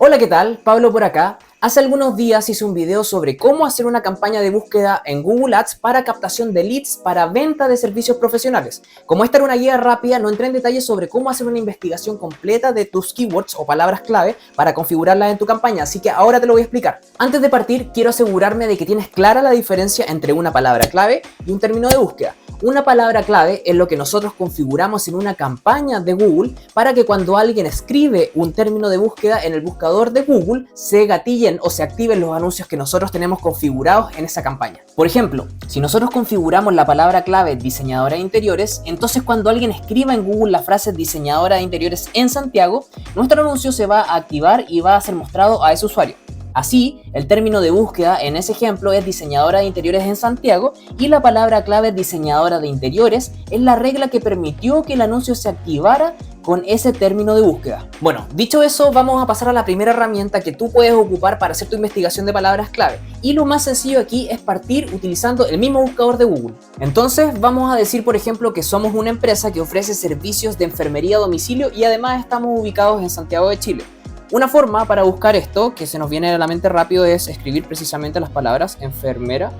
Hola, ¿qué tal? Pablo por acá. Hace algunos días hice un video sobre cómo hacer una campaña de búsqueda en Google Ads para captación de leads para venta de servicios profesionales. Como esta era una guía rápida, no entré en detalles sobre cómo hacer una investigación completa de tus keywords o palabras clave para configurarlas en tu campaña, así que ahora te lo voy a explicar. Antes de partir, quiero asegurarme de que tienes clara la diferencia entre una palabra clave y un término de búsqueda. Una palabra clave es lo que nosotros configuramos en una campaña de Google para que cuando alguien escribe un término de búsqueda en el buscador de Google se gatillen o se activen los anuncios que nosotros tenemos configurados en esa campaña. Por ejemplo, si nosotros configuramos la palabra clave diseñadora de interiores, entonces cuando alguien escriba en Google la frase diseñadora de interiores en Santiago, nuestro anuncio se va a activar y va a ser mostrado a ese usuario. Así, el término de búsqueda en ese ejemplo es diseñadora de interiores en Santiago y la palabra clave diseñadora de interiores es la regla que permitió que el anuncio se activara con ese término de búsqueda. Bueno, dicho eso, vamos a pasar a la primera herramienta que tú puedes ocupar para hacer tu investigación de palabras clave. Y lo más sencillo aquí es partir utilizando el mismo buscador de Google. Entonces, vamos a decir, por ejemplo, que somos una empresa que ofrece servicios de enfermería a domicilio y además estamos ubicados en Santiago de Chile. Una forma para buscar esto, que se nos viene a la mente rápido, es escribir precisamente las palabras enfermera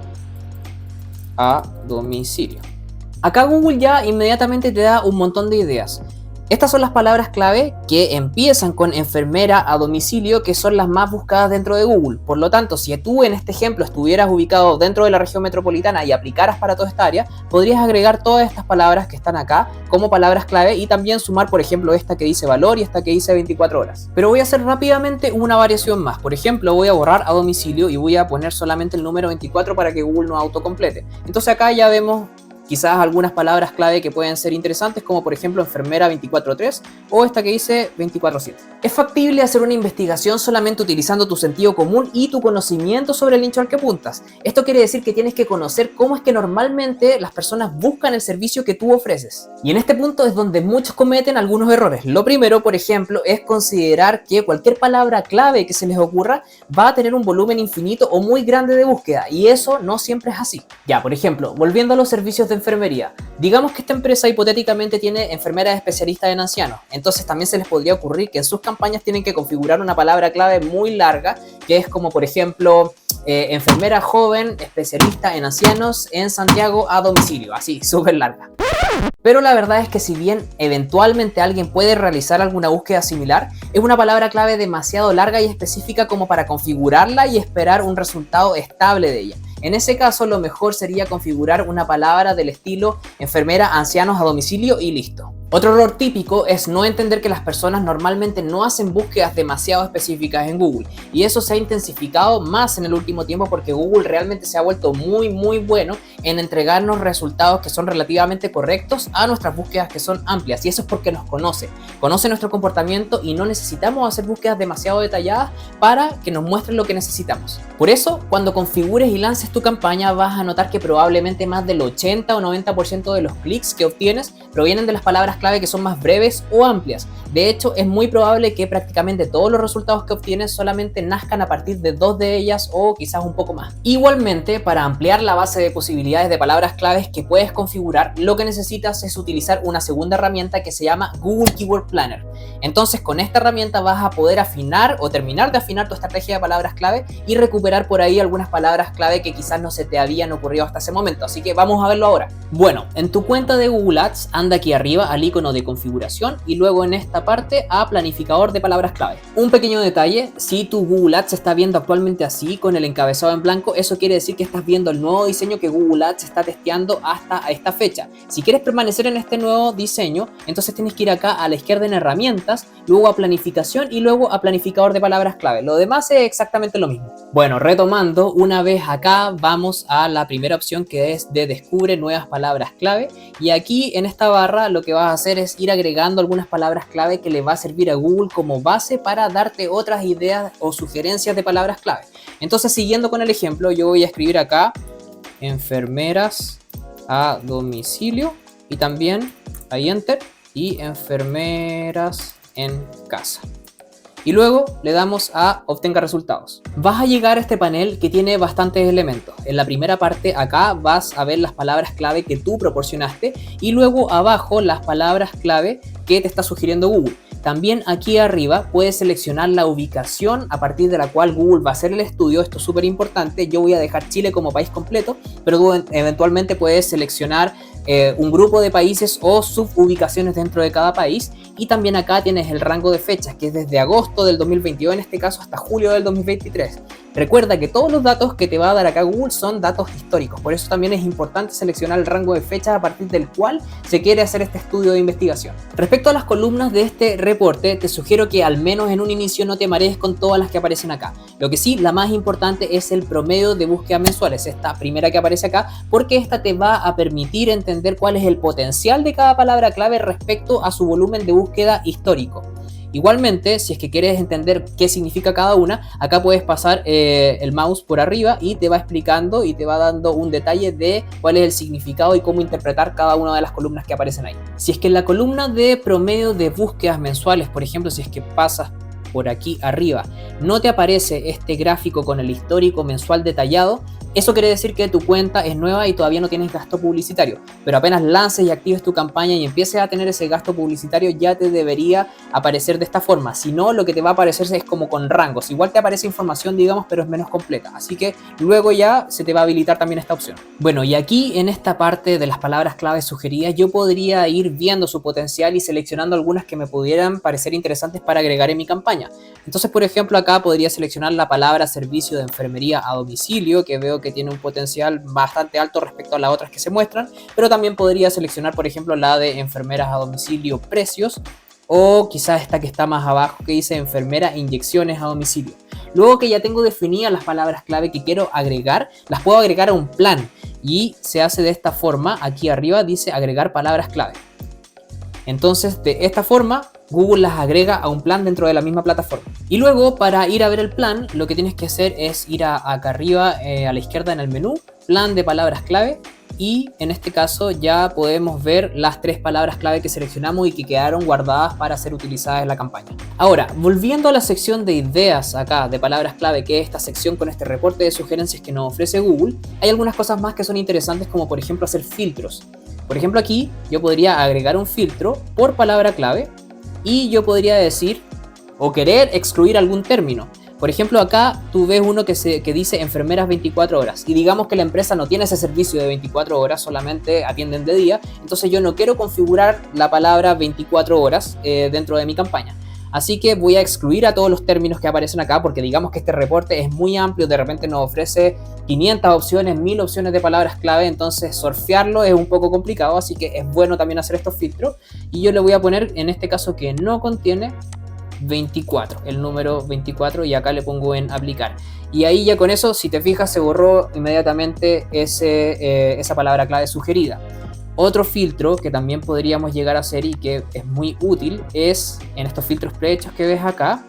a domicilio. Acá Google ya inmediatamente te da un montón de ideas. Estas son las palabras clave que empiezan con enfermera a domicilio, que son las más buscadas dentro de Google. Por lo tanto, si tú en este ejemplo estuvieras ubicado dentro de la región metropolitana y aplicaras para toda esta área, podrías agregar todas estas palabras que están acá como palabras clave y también sumar, por ejemplo, esta que dice valor y esta que dice 24 horas. Pero voy a hacer rápidamente una variación más. Por ejemplo, voy a borrar a domicilio y voy a poner solamente el número 24 para que Google no autocomplete. Entonces acá ya vemos quizás algunas palabras clave que pueden ser interesantes, como por ejemplo enfermera 24/3 o esta que dice 24/7. Es factible hacer una investigación solamente utilizando tu sentido común y tu conocimiento sobre el nicho al que apuntas. Esto quiere decir que tienes que conocer cómo es que normalmente las personas buscan el servicio que tú ofreces. Y en este punto es donde muchos cometen algunos errores. Lo primero, por ejemplo, es considerar que cualquier palabra clave que se les ocurra va a tener un volumen infinito o muy grande de búsqueda, y eso no siempre es así. Ya, por ejemplo, volviendo a los servicios de enfermería. Digamos que esta empresa hipotéticamente tiene enfermeras especialistas en ancianos, entonces también se les podría ocurrir que en sus campañas tienen que configurar una palabra clave muy larga, que es como por ejemplo enfermera joven especialista en ancianos en Santiago a domicilio, así, súper larga. Pero la verdad es que si bien eventualmente alguien puede realizar alguna búsqueda similar, es una palabra clave demasiado larga y específica como para configurarla y esperar un resultado estable de ella. En ese caso, lo mejor sería configurar una palabra del estilo enfermera, ancianos a domicilio y listo. Otro error típico es no entender que las personas normalmente no hacen búsquedas demasiado específicas en Google, y eso se ha intensificado más en el último tiempo porque Google realmente se ha vuelto muy bueno en entregarnos resultados que son relativamente correctos a nuestras búsquedas que son amplias, y eso es porque nos conoce nuestro comportamiento y no necesitamos hacer búsquedas demasiado detalladas para que nos muestren lo que necesitamos. Por eso, cuando configures y lances tu campaña, vas a notar que probablemente más del 80 o 90% de los clics que obtienes provienen de las palabras clave que son más breves o amplias. De hecho, es muy probable que prácticamente todos los resultados que obtienes solamente nazcan a partir de 2 de ellas o quizás un poco más. Igualmente, para ampliar la base de posibilidades de palabras claves que puedes configurar, lo que necesitas es utilizar una segunda herramienta que se llama Google Keyword Planner. Entonces, con esta herramienta vas a poder afinar o terminar de afinar tu estrategia de palabras clave y recuperar por ahí algunas palabras clave que quizás no se te habían ocurrido hasta ese momento. Así que vamos a verlo ahora. Bueno, en tu cuenta de Google Ads, anda aquí arriba al icono de configuración y luego en esta parte a planificador de palabras clave. Un pequeño detalle: si tu Google Ads se está viendo actualmente así con el encabezado en blanco, eso quiere decir que estás viendo el nuevo diseño que Google Ads está testeando hasta esta fecha. Si quieres permanecer en este nuevo diseño, entonces tienes que ir acá a la izquierda en herramientas, luego a planificación y luego a planificador de palabras clave. Lo demás es exactamente lo mismo. Bueno, retomando, una vez acá vamos a la primera opción, que es de descubre nuevas palabras clave, y aquí en esta barra lo que vas a hacer es ir agregando algunas palabras clave que le va a servir a Google como base para darte otras ideas o sugerencias de palabras clave. Entonces, siguiendo con el ejemplo, yo voy a escribir acá enfermeras a domicilio y también ahí enter, y enfermeras en casa. Y luego le damos a obtenga resultados. Vas a llegar a este panel que tiene bastantes elementos. En la primera parte acá vas a ver las palabras clave que tú proporcionaste y luego abajo las palabras clave que te está sugiriendo Google. También aquí arriba puedes seleccionar la ubicación a partir de la cual Google va a hacer el estudio. Esto es súper importante. Yo voy a dejar Chile como país completo, pero tú eventualmente puedes seleccionar un grupo de países o sububicaciones dentro de cada país. Y también acá tienes el rango de fechas, que es desde agosto del 2022 en este caso hasta julio del 2023. Recuerda que todos los datos que te va a dar acá Google son datos históricos, por eso también es importante seleccionar el rango de fechas a partir del cual se quiere hacer este estudio de investigación. Respecto a las columnas de este reporte, te sugiero que al menos en un inicio no te marees con todas las que aparecen acá. Lo que sí, la más importante es el promedio de búsquedas mensuales, esta primera que aparece acá, porque esta te va a permitir entender cuál es el potencial de cada palabra clave respecto a su volumen de búsqueda histórico. Igualmente, si es que quieres entender qué significa cada una, acá puedes pasar el mouse por arriba y te va explicando y te va dando un detalle de cuál es el significado y cómo interpretar cada una de las columnas que aparecen ahí. Si es que en la columna de promedio de búsquedas mensuales, por ejemplo, si es que pasas por aquí arriba, no te aparece este gráfico con el histórico mensual detallado, eso quiere decir que tu cuenta es nueva y todavía no tienes gasto publicitario, pero apenas lances y actives tu campaña y empieces a tener ese gasto publicitario, ya te debería aparecer de esta forma. Si no, lo que te va a aparecer es como con rangos. Igual te aparece información, digamos, pero es menos completa. Así que luego ya se te va a habilitar también esta opción. Bueno, y aquí en esta parte de las palabras claves sugeridas, yo podría ir viendo su potencial y seleccionando algunas que me pudieran parecer interesantes para agregar en mi campaña. Entonces, por ejemplo, acá podría seleccionar la palabra servicio de enfermería a domicilio, que veo que tiene un potencial bastante alto respecto a las otras que se muestran, pero también podría seleccionar, por ejemplo, la de enfermeras a domicilio precios, o quizás esta que está más abajo que dice enfermera inyecciones a domicilio. Luego que ya tengo definidas las palabras clave que quiero agregar, las puedo agregar a un plan y se hace de esta forma. Aquí arriba dice agregar palabras clave. Entonces, de esta forma, Google las agrega a un plan dentro de la misma plataforma. Y luego, para ir a ver el plan, lo que tienes que hacer es ir acá arriba, a la izquierda en el menú, plan de palabras clave. Y en este caso ya podemos ver las 3 palabras clave que seleccionamos y que quedaron guardadas para ser utilizadas en la campaña. Ahora, volviendo a la sección de ideas acá de palabras clave, que es esta sección con este reporte de sugerencias que nos ofrece Google, hay algunas cosas más que son interesantes, como por ejemplo hacer filtros. Por ejemplo, aquí yo podría agregar un filtro por palabra clave y yo podría decir o querer excluir algún término. Por ejemplo, acá tú ves uno que dice enfermeras 24 horas y digamos que la empresa no tiene ese servicio de 24 horas, solamente atienden de día. Entonces yo no quiero configurar la palabra 24 horas dentro de mi campaña. Así que voy a excluir a todos los términos que aparecen acá, porque digamos que este reporte es muy amplio, de repente nos ofrece 500 opciones, 1000 opciones de palabras clave, entonces surfearlo es un poco complicado, así que es bueno también hacer estos filtros. Y yo le voy a poner en este caso que no contiene 24, el número 24, y acá le pongo en aplicar. Y ahí ya con eso, si te fijas, se borró inmediatamente esa palabra clave sugerida. Otro filtro que también podríamos llegar a hacer y que es muy útil es, en estos filtros prehechos que ves acá,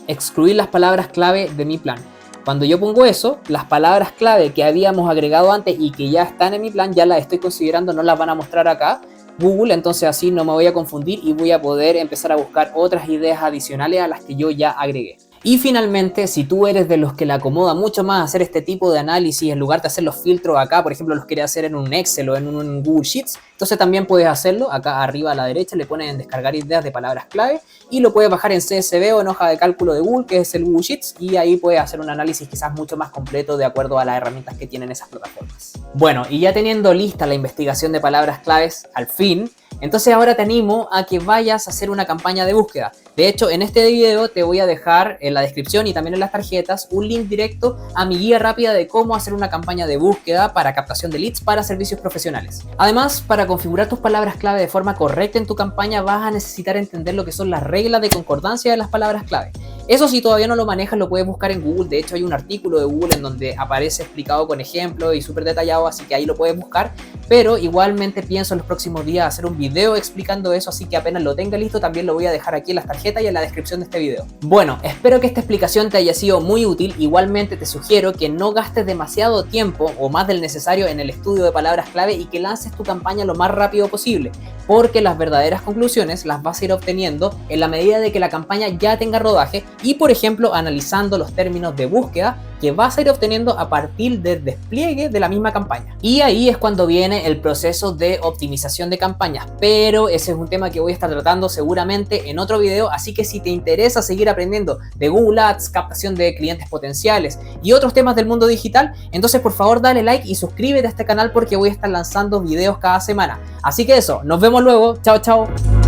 excluir las palabras clave de mi plan. Cuando yo pongo eso, las palabras clave que habíamos agregado antes y que ya están en mi plan, ya las estoy considerando, no las van a mostrar acá Google, entonces así no me voy a confundir y voy a poder empezar a buscar otras ideas adicionales a las que yo ya agregué. Y finalmente, si tú eres de los que le acomoda mucho más hacer este tipo de análisis, en lugar de hacer los filtros acá, por ejemplo, los quieres hacer en un Excel o en un Google Sheets, entonces también puedes hacerlo. Acá arriba a la derecha le pones en descargar ideas de palabras clave y lo puedes bajar en CSV o en hoja de cálculo de Google, que es el Google Sheets, y ahí puedes hacer un análisis quizás mucho más completo de acuerdo a las herramientas que tienen esas plataformas. Bueno, y ya teniendo lista la investigación de palabras claves, al fin, entonces ahora te animo a que vayas a hacer una campaña de búsqueda. De hecho, en este video te voy a dejar en la descripción y también en las tarjetas un link directo a mi guía rápida de cómo hacer una campaña de búsqueda para captación de leads para servicios profesionales. Además, para configurar tus palabras clave de forma correcta en tu campaña vas a necesitar entender lo que son las reglas de concordancia de las palabras clave. Eso, si todavía no lo manejas, lo puedes buscar en Google. De hecho, hay un artículo de Google en donde aparece explicado con ejemplos y súper detallado, así que ahí lo puedes buscar. Pero igualmente pienso en los próximos días hacer un video explicando eso, así que apenas lo tenga listo también lo voy a dejar aquí en las tarjetas y en la descripción de este video. Bueno, espero que esta explicación te haya sido muy útil. Igualmente te sugiero que no gastes demasiado tiempo o más del necesario en el estudio de palabras clave y que lances tu campaña lo más rápido posible, porque las verdaderas conclusiones las vas a ir obteniendo en la medida de que la campaña ya tenga rodaje y, por ejemplo, analizando los términos de búsqueda que vas a ir obteniendo a partir del despliegue de la misma campaña. Y ahí es cuando viene el proceso de optimización de campañas, pero ese es un tema que voy a estar tratando seguramente en otro video, así que si te interesa seguir aprendiendo de Google Ads, captación de clientes potenciales y otros temas del mundo digital, entonces por favor dale like y suscríbete a este canal porque voy a estar lanzando videos cada semana. Así que eso, nos vemos luego, chao chao.